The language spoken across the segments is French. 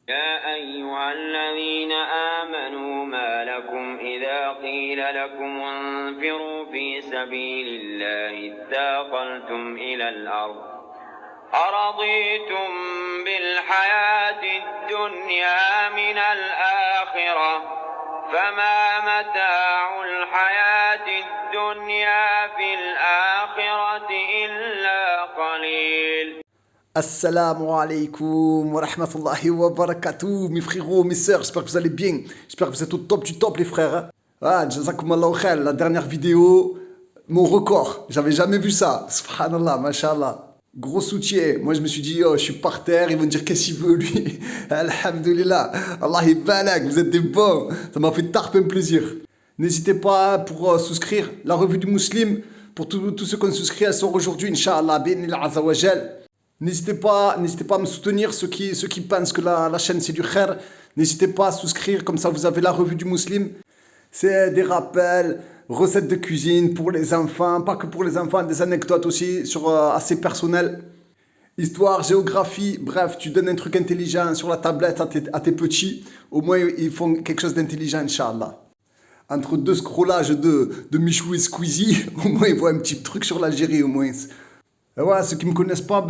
يا أيها الذين آمنوا ما لكم إذا قيل لكم انفروا في سبيل الله اثاقلتم إلى الأرض أرضيتم بالحياة الدنيا من الآخرة فما متاع الحياة الدنيا في الآخرة إلا قليل. Assalamu alaikum wa rahmatullahi wa barakatuh, mes frérots, mes sœurs, j'espère que vous allez bien, j'espère que vous êtes au top du top les frères. Ah, jazakumullahu khair, la dernière vidéo, mon record, j'avais jamais vu ça, subhanallah, mashallah. Gros soutien, moi je me suis dit, oh, je suis par terre, ils vont me dire qu'est-ce qu'il veut lui. Alhamdulillah, Allah barak, vous êtes des bons, ça m'a fait tarper un plaisir. N'hésitez pas pour souscrire la revue du musulman, pour tous ceux qui ont souscrit, elles sont aujourd'hui, Inch'Allah, bin azza wa jal. N'hésitez pas à me soutenir, ceux qui pensent que la chaîne c'est du khair. N'hésitez pas à souscrire, comme ça vous avez la revue du musulman. C'est des rappels, recettes de cuisine pour les enfants, pas que pour les enfants, des anecdotes aussi assez personnelles. Histoire, géographie, bref, tu donnes un truc intelligent sur la tablette à tes petits. Au moins ils font quelque chose d'intelligent, Inch'Allah. Entre deux scrollages de Michou et Squeezie, au moins ils voient un petit truc sur l'Algérie au moins. Et ouais, ceux qui ne me connaissent pas,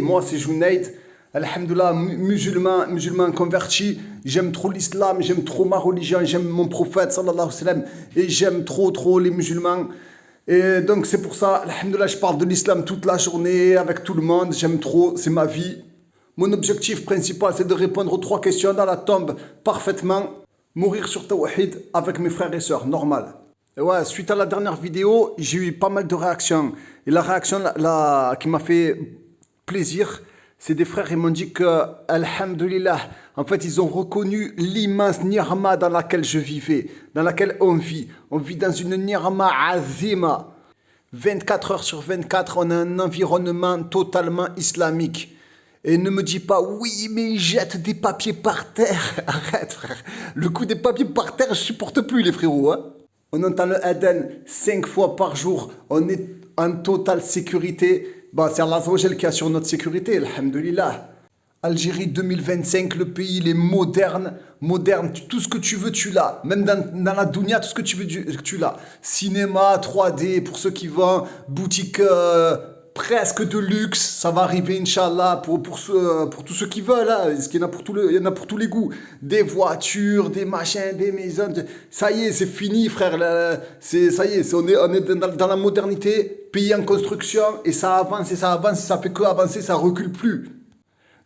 moi c'est Junaid, alhamdoulilah, musulman converti, j'aime trop l'islam, j'aime trop ma religion, j'aime mon prophète sallallahu alayhi wa sallam, et j'aime trop les musulmans. Et donc c'est pour ça, alhamdoulilah, je parle de l'islam toute la journée, avec tout le monde, j'aime trop, c'est ma vie. Mon objectif principal c'est de répondre aux 3 questions dans la tombe parfaitement, mourir sur Tawhid avec mes frères et sœurs, normal. Et ouais, suite à la dernière vidéo, j'ai eu pas mal de réactions. Et la réaction qui m'a fait plaisir, c'est des frères, ils m'ont dit que, alhamdulillah, en fait, ils ont reconnu l'immense nirma dans laquelle je vivais, dans laquelle on vit. On vit dans une nirma azima. 24 heures sur 24, on a un environnement totalement islamique. Et ne me dis pas, oui, mais ils jettent des papiers par terre. Arrête, frère. Le coup des papiers par terre, je supporte plus, les frérots, hein. On entend le Adhan 5 fois par jour. On est en totale sécurité. C'est Allah qui assure notre sécurité, alhamdulillah. Algérie 2025, le pays il est moderne. Tout ce que tu veux, tu l'as. Même dans la dunya, tout ce que tu veux, tu l'as. Cinéma, 3D, pour ceux qui vont. Boutique presque de luxe. Ça va arriver, Inch'Allah, pour tous ceux qui veulent. Hein. Parce qu'il y en a pour tous les goûts. Des voitures, des machins, des maisons. Ça y est, c'est fini, frère. Ça y est, on est dans la modernité. Pays en construction. Et ça avance, et ça fait que avancer, ça recule plus.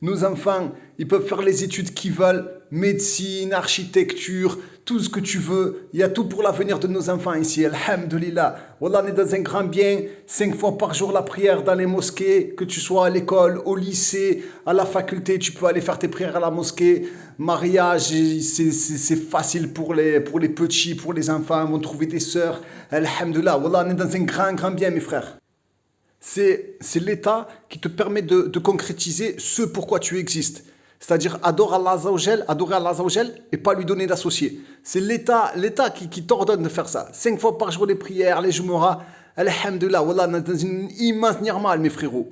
Nos enfants, ils peuvent faire les études qu'ils veulent, médecine, architecture, tout ce que tu veux. Il y a tout pour l'avenir de nos enfants ici, alhamdulillah. Wallah, on est dans un grand bien, 5 fois par jour la prière dans les mosquées, que tu sois à l'école, au lycée, à la faculté, tu peux aller faire tes prières à la mosquée. Mariage, c'est facile pour les petits, pour les enfants, ils vont trouver des sœurs, alhamdulillah. Wallah, on est dans un grand bien, mes frères. C'est l'État qui te permet de concrétiser ce pourquoi tu existes. C'est-à-dire adorer Allah Azza wa Jal et pas lui donner d'associé. C'est l'État qui t'ordonne de faire ça. 5 fois par jour les prières, les jumu'ahs. Alhamdulillah, wallah, on est dans une immense nirma, mes frérots.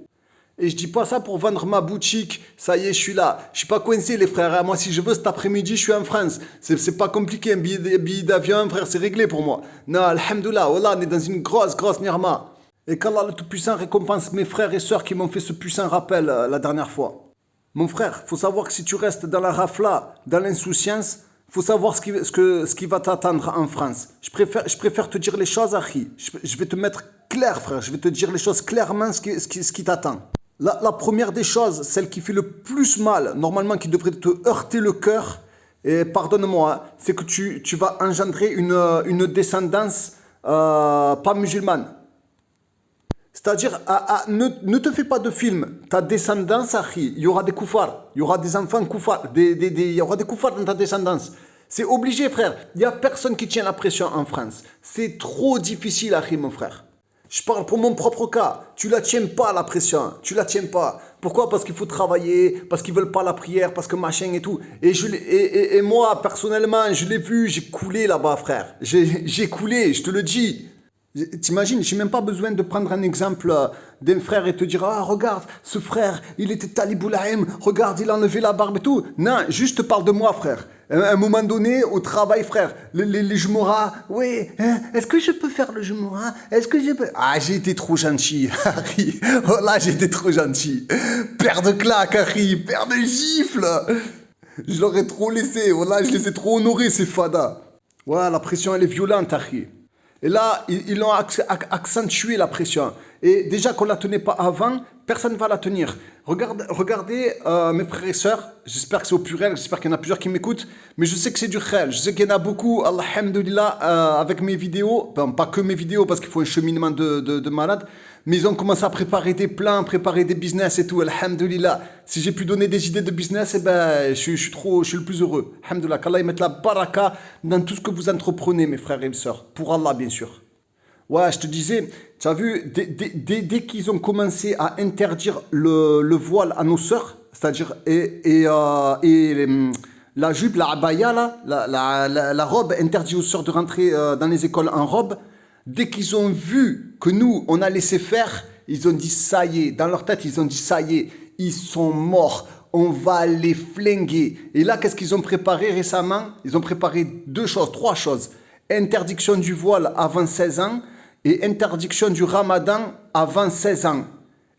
Et je dis pas ça pour vendre ma boutique. Ça y est, je suis là. Je suis pas coincé, les frères. Moi, si je veux, cet après-midi, je suis en France. C'est pas compliqué. Un billet d'avion, frère, c'est réglé pour moi. Non, alhamdulillah, wallah, on est dans une grosse nirma. Et qu'Allah le Tout-Puissant récompense mes frères et sœurs qui m'ont fait ce puissant rappel la dernière fois. Mon frère, faut savoir que si tu restes dans la rafla, dans l'insouciance, faut savoir ce qui va t'attendre en France. Je préfère te dire les choses, Akhi. Je vais te mettre clair, frère. Je vais te dire les choses clairement, ce qui t'attend. La première des choses, celle qui fait le plus mal, normalement qui devrait te heurter le cœur, et pardonne-moi, c'est que tu vas engendrer une descendance pas musulmane. C'est-à-dire, ne te fais pas de film. Ta descendance, il y aura des koufars. Il y aura des enfants koufars. Il y aura des koufars dans ta descendance. C'est obligé, frère. Il n'y a personne qui tient la pression en France. C'est trop difficile, mon frère. Je parle pour mon propre cas. Tu la tiens pas, la pression. Tu la tiens pas. Pourquoi? Parce qu'il faut travailler, parce qu'ils veulent pas la prière, parce que machin et tout. Et moi, personnellement, je l'ai vu, j'ai coulé là-bas, frère. J'ai coulé, je te le dis. T'imagines, j'ai même pas besoin de prendre un exemple d'un frère et te dire, ah, regarde, ce frère, il était taliboulaïm, regarde, il a enlevé la barbe et tout. Non, juste te parle de moi, frère. À un moment donné, au travail, frère, les jumeaux, oui, hein, est-ce que je peux faire le jumeau? Est-ce que je peux... Ah, j'ai été trop gentil, Harry. Oh là, j'ai été trop gentil. Père de claque, Harry, père de gifle. Je l'aurais trop laissé, voilà, je les ai trop honorés, ces fadas. Ouais, la pression, elle est violente, Harry. Et là, ils ont accentué la pression. Et déjà qu'on ne la tenait pas avant, personne ne va la tenir. Regardez mes frères et sœurs, j'espère que c'est au pluriel, j'espère qu'il y en a plusieurs qui m'écoutent, mais je sais que c'est du khel, je sais qu'il y en a beaucoup, alhamdoulilah, avec mes vidéos, bon, pas que mes vidéos parce qu'il faut un cheminement de malade, mais ils ont commencé à préparer des plans, préparer des business et tout, alhamdoulilah. Si j'ai pu donner des idées de business, eh ben, je suis le plus heureux. Alhamdoulilah, qu'Allah mette la baraka dans tout ce que vous entreprenez, mes frères et sœurs, pour Allah bien sûr. Ouais, je te disais, tu as vu, dès qu'ils ont commencé à interdire le voile à nos sœurs, c'est-à-dire, la jupe, la abaya, là, la robe interdite aux sœurs de rentrer dans les écoles en robe, dès qu'ils ont vu que nous, on a laissé faire, ils ont dit ça y est, dans leur tête, ils ont dit ça y est, ils sont morts, on va les flinguer. Et là, qu'est-ce qu'ils ont préparé récemment? Ils ont préparé trois choses. Interdiction du voile avant 16 ans, et interdiction du ramadan avant 16 ans.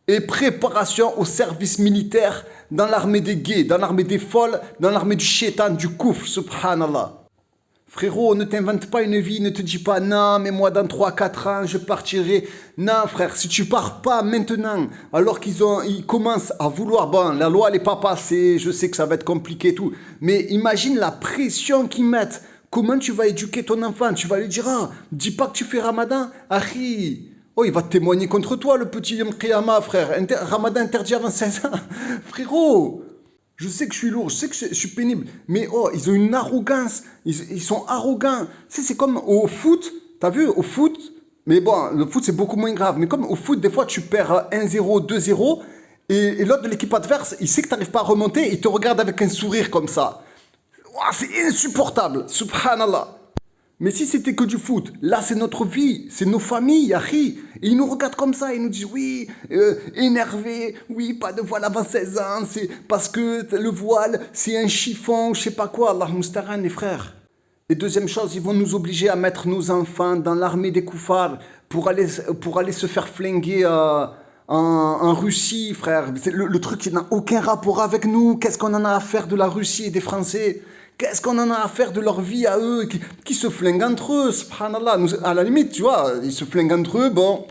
Et préparation au service militaire dans l'armée des gays, dans l'armée des folles, dans l'armée du shaitan, du kouf, subhanallah. Frérot, ne t'invente pas une vie, ne te dis pas non, mais moi dans 3-4 ans, je partirai. Non, frère, si tu pars pas maintenant, alors ils commencent à vouloir, bon, la loi n'est pas passée, je sais que ça va être compliqué et tout, mais imagine la pression qu'ils mettent. Comment tu vas éduquer ton enfant? Tu vas lui dire, ah, dis pas que tu fais Ramadan. Ahi. Oh, il va témoigner contre toi, le petit Yom Qiyamah, frère. Ramadan interdit avant 16 ans. Frérot, je sais que je suis lourd, je sais que je suis pénible. Mais oh, ils ont une arrogance. Ils sont arrogants. Tu sais, c'est comme au foot. T'as vu, au foot. Mais bon, le foot, c'est beaucoup moins grave. Mais comme au foot, des fois, tu perds 1-0, 2-0. Et l'autre de l'équipe adverse, il sait que tu n'arrives pas à remonter. Il te regarde avec un sourire comme ça. Wow, c'est insupportable, subhanallah. Mais si c'était que du foot, là c'est notre vie, c'est nos familles, yahi. Et ils nous regardent comme ça, ils nous disent oui, énervé, oui, pas de voile avant 16 ans, c'est parce que le voile c'est un chiffon, je sais pas quoi, Allah moustaran les frères. Et deuxième chose, ils vont nous obliger à mettre nos enfants dans l'armée des koufars pour aller se faire flinguer en Russie, frère. Le truc qui n'a aucun rapport avec nous. Qu'est-ce qu'on en a à faire de la Russie et des Français? Qu'est-ce qu'on en a à faire de leur vie à eux qui se flinguent entre eux, subhanallah. Nous, à la limite, tu vois, ils se flinguent entre eux, bon,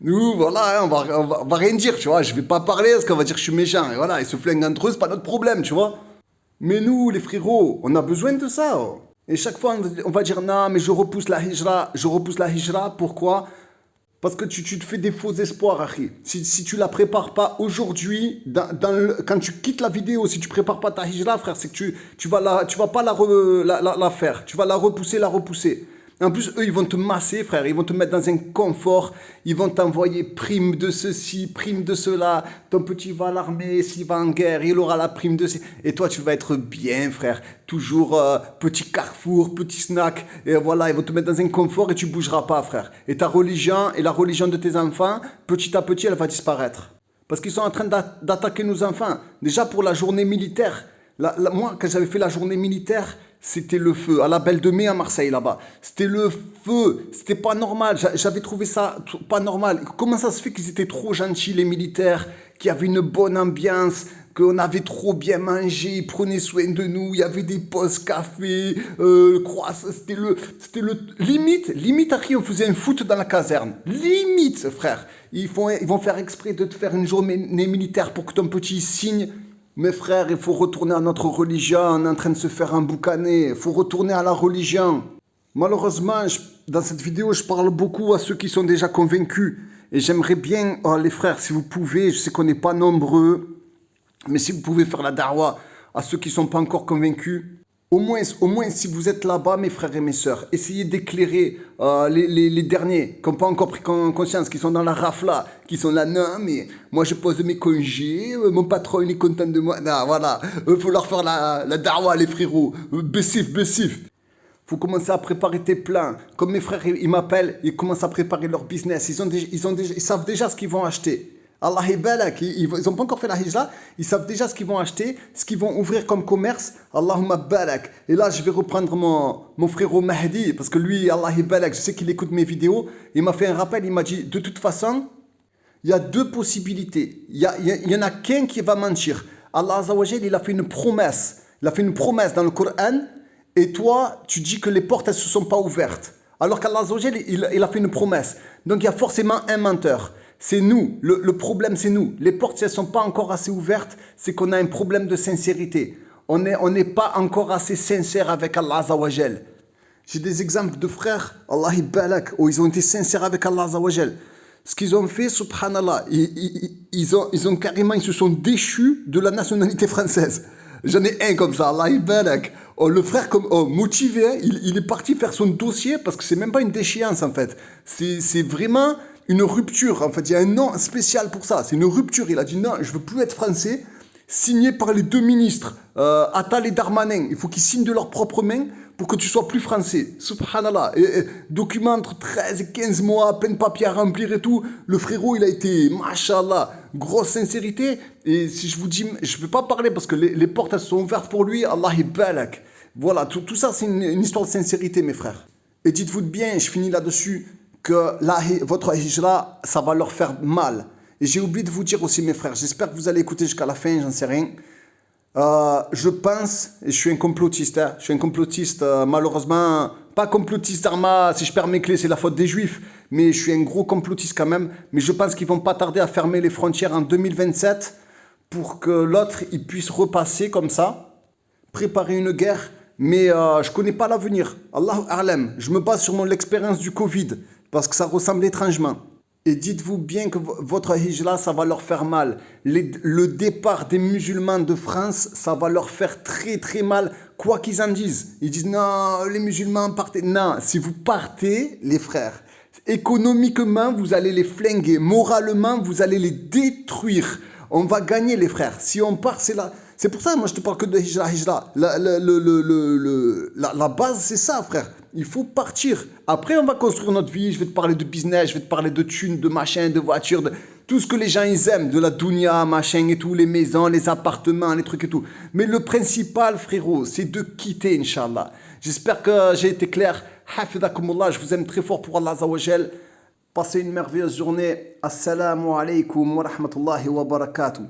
nous, voilà, hein, on va rien dire, tu vois, je vais pas parler parce qu'on va dire que je suis méchant, et voilà, ils se flinguent entre eux, c'est pas notre problème, tu vois. Mais nous, les frérots, on a besoin de ça, oh. Et chaque fois, on va dire, non, mais je repousse la hijra, pourquoi? Parce que tu te fais des faux espoirs, Akhi. Si tu la prépares pas aujourd'hui, quand tu quittes la vidéo, si tu prépares pas ta hijra, frère, c'est que tu vas pas la faire. Tu vas la repousser. En plus, eux, ils vont te masser, frère. Ils vont te mettre dans un confort. Ils vont t'envoyer prime de ceci, prime de cela. Ton petit va à l'armée, s'il va en guerre, il aura la prime de ceci. Et toi, tu vas être bien, frère. Toujours petit carrefour, petit snack. Et voilà, ils vont te mettre dans un confort et tu bougeras pas, frère. Et ta religion et la religion de tes enfants, petit à petit, elle va disparaître. Parce qu'ils sont en train d'attaquer nos enfants. Déjà pour la journée militaire. Moi, quand j'avais fait la journée militaire, c'était le feu. À la Belle de Mai à Marseille, là-bas. C'était le feu. C'était pas normal. J'avais trouvé ça pas normal. Comment ça se fait qu'ils étaient trop gentils, les militaires, qu'il y avait une bonne ambiance, qu'on avait trop bien mangé, ils prenaient soin de nous, il y avait des pauses café, croissant. C'était le limite, après, on faisait un foot dans la caserne. Limite, frère. Ils vont faire exprès de te faire une journée militaire pour que ton petit signe. Mes frères, il faut retourner à notre religion, on est en train de se faire emboucaner, il faut retourner à la religion. Malheureusement, dans cette vidéo, je parle beaucoup à ceux qui sont déjà convaincus. Et j'aimerais bien, les frères, si vous pouvez, je sais qu'on n'est pas nombreux, mais si vous pouvez faire la da'wa à ceux qui ne sont pas encore convaincus, au moins si vous êtes là-bas, mes frères et mes sœurs, essayez d'éclairer les derniers qui n'ont pas encore pris conscience, qui sont dans la rafla, qui sont là, non, mais moi je pose mes congés, mon patron il est content de moi. Non, voilà, il faut leur faire la da'wa, les frérots, bessif. faut commencer à préparer tes plans. Comme mes frères, ils m'appellent, ils commencent à préparer leur business. Ils savent déjà ce qu'ils vont acheter. Allah ibalak, ils n'ont pas encore fait la hijra, ils savent déjà ce qu'ils vont acheter, ce qu'ils vont ouvrir comme commerce. Allahumma balak. Et là, je vais reprendre mon frérot Mahdi, parce que lui, Allah ibalak, je sais qu'il écoute mes vidéos. Il m'a fait un rappel, il m'a dit, de toute façon, il y a deux possibilités. Il y en a qu'un qui va mentir. Allah Azza wa Jal, il a fait une promesse. Il a fait une promesse dans le Coran, et toi, tu dis que les portes, elles ne se sont pas ouvertes. Alors qu'Allah Azza wa Jal, il a fait une promesse. Donc il y a forcément un menteur. C'est nous, le problème c'est nous. Les portes, si elles ne sont pas encore assez ouvertes, c'est qu'on a un problème de sincérité. On n'est pas encore assez sincère avec Allah Azza wa Jal. J'ai des exemples de frères, Allah ibalak, où ils ont été sincères avec Allah Azza wa Jal. Ce qu'ils ont fait, subhanallah, ils se sont déchus de la nationalité française. J'en ai un comme ça, Allah ibalak. Oh, le frère, motivé, il est parti faire son dossier parce que c'est même pas une déchéance en fait. C'est vraiment une rupture. En fait, il y a un nom spécial pour ça. C'est une rupture. Il a dit non, je veux plus être français. Signé par les deux ministres, Attal et Darmanin. Il faut qu'ils signent de leurs propres mains pour que tu sois plus français. Subhanallah. Document entre 13 et 15 mois, plein de papiers à remplir et tout. Le frérot, il a été, mashallah, grosse sincérité. Et si je vous dis, je ne vais pas parler parce que les portes, elles sont ouvertes pour lui. Allah ibalak. Voilà, tout ça, c'est une histoire de sincérité, mes frères. Et dites-vous bien, je finis là-dessus, que votre hijra, ça va leur faire mal. Et j'ai oublié de vous dire aussi, mes frères, j'espère que vous allez écouter jusqu'à la fin, j'en sais rien. Je pense, et je suis un complotiste, hein, je suis un complotiste, malheureusement, pas complotiste Arma, si je perds mes clés, c'est la faute des Juifs, mais je suis un gros complotiste quand même. Mais je pense qu'ils vont pas tarder à fermer les frontières en 2027 pour que l'autre, il puisse repasser comme ça, préparer une guerre. Mais je connais pas l'avenir. Allahu a'lam. Je me base sur l'expérience du Covid, parce que ça ressemble étrangement. Et dites-vous bien que votre hijra, ça va leur faire mal. Le départ des musulmans de France, ça va leur faire très très mal, quoi qu'ils en disent. Ils disent non, les musulmans partez. Non, si vous partez, les frères, économiquement, vous allez les flinguer. Moralement, vous allez les détruire. On va gagner, les frères. Si on part, c'est là. C'est pour ça, moi, je te parle que de hijra. La base, c'est ça, frère. Il faut partir. Après, on va construire notre vie. Je vais te parler de business, je vais te parler de thunes, de machins, de voitures, de tout ce que les gens, ils aiment. De la dunya, machin et tout, les maisons, les appartements, les trucs et tout. Mais le principal, frérot, c'est de quitter, Inch'Allah. J'espère que j'ai été clair. Hafidhakumullah, je vous aime très fort pour Allah Azza wa Jal. Passez une merveilleuse journée. Assalamu alaikum wa rahmatullahi wa barakatuh.